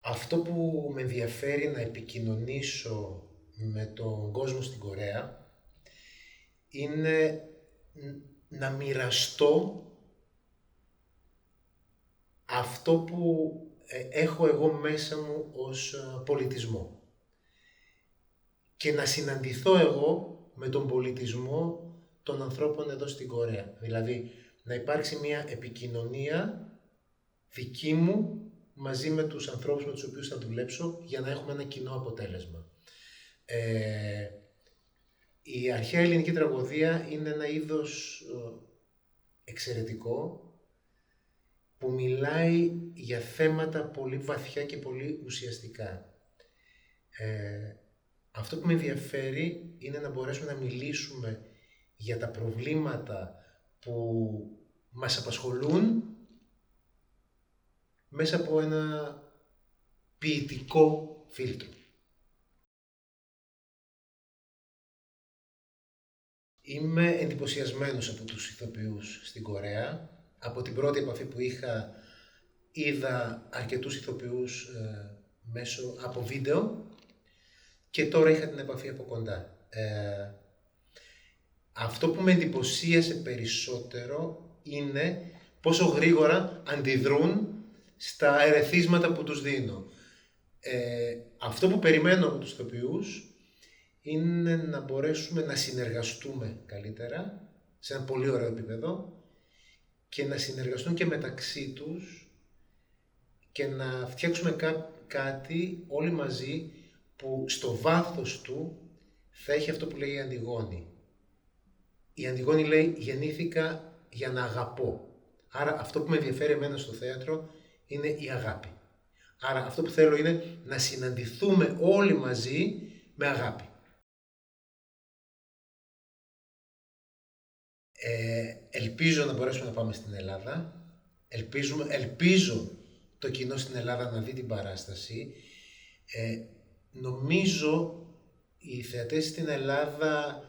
Αυτό που με ενδιαφέρει να επικοινωνήσω με τον κόσμο στην Κορέα είναι να μοιραστώ αυτό που έχω εγώ μέσα μου ως πολιτισμό και να συναντηθώ εγώ με τον πολιτισμό των ανθρώπων εδώ στην Κορέα. Δηλαδή, να υπάρξει μια επικοινωνία δική μου μαζί με τους ανθρώπους με τους οποίους θα δουλέψω για να έχουμε ένα κοινό αποτέλεσμα. Η αρχαία ελληνική τραγωδία είναι ένα είδος εξαιρετικό που μιλάει για θέματα πολύ βαθιά και πολύ ουσιαστικά. Αυτό που με ενδιαφέρει είναι να μπορέσουμε να μιλήσουμε για τα προβλήματα που μας απασχολούν μέσα από ένα ποιητικό φίλτρο. Είμαι εντυπωσιασμένος από τους ηθοποιούς στην Κορέα. Από την πρώτη επαφή που είχα, είδα αρκετούς ηθοποιούς από βίντεο και τώρα είχα την επαφή από κοντά. Αυτό που με εντυπωσίασε περισσότερο είναι πόσο γρήγορα αντιδρούν στα ερεθίσματα που τους δίνω. Αυτό που περιμένω από τους ηθοποιούς είναι να μπορέσουμε να συνεργαστούμε καλύτερα, σε ένα πολύ ωραίο επίπεδο, και να συνεργαστούν και μεταξύ τους και να φτιάξουμε κάτι όλοι μαζί που στο βάθος του θα έχει αυτό που λέει η Αντιγόνη. Η Αντιγόνη λέει «Γεννήθηκα για να αγαπώ». Άρα αυτό που με ενδιαφέρει εμένα στο θέατρο είναι η αγάπη. Άρα αυτό που θέλω είναι να συναντηθούμε όλοι μαζί με αγάπη. Ελπίζω να μπορέσουμε να πάμε στην Ελλάδα. Ελπίζω το κοινό στην Ελλάδα να δει την παράσταση. Νομίζω οι θεατές στην Ελλάδα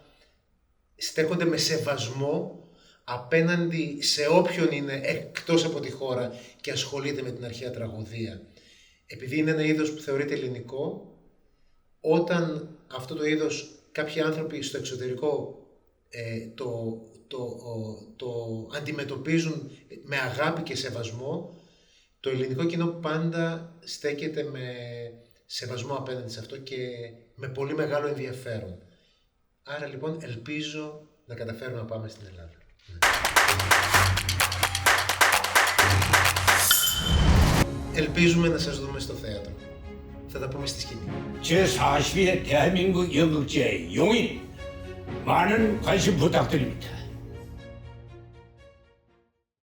στέκονται με σεβασμό απέναντι σε όποιον είναι εκτός από τη χώρα και ασχολείται με την αρχαία τραγωδία. Επειδή είναι ένα είδος που θεωρείται ελληνικό, όταν αυτό το είδος κάποιοι άνθρωποι στο εξωτερικό το αντιμετωπίζουν με αγάπη και σεβασμό, το ελληνικό κοινό πάντα στέκεται με σεβασμό απέναντι σε αυτό και με πολύ μεγάλο ενδιαφέρον. Άρα λοιπόν ελπίζω να καταφέρουμε να πάμε στην Ελλάδα. Ελπίζουμε να σας δούμε στο θέατρο. Θα τα πούμε στη σκηνή. 제40회 대한민국 연극제의 용인 많은 관심 부탁드립니다.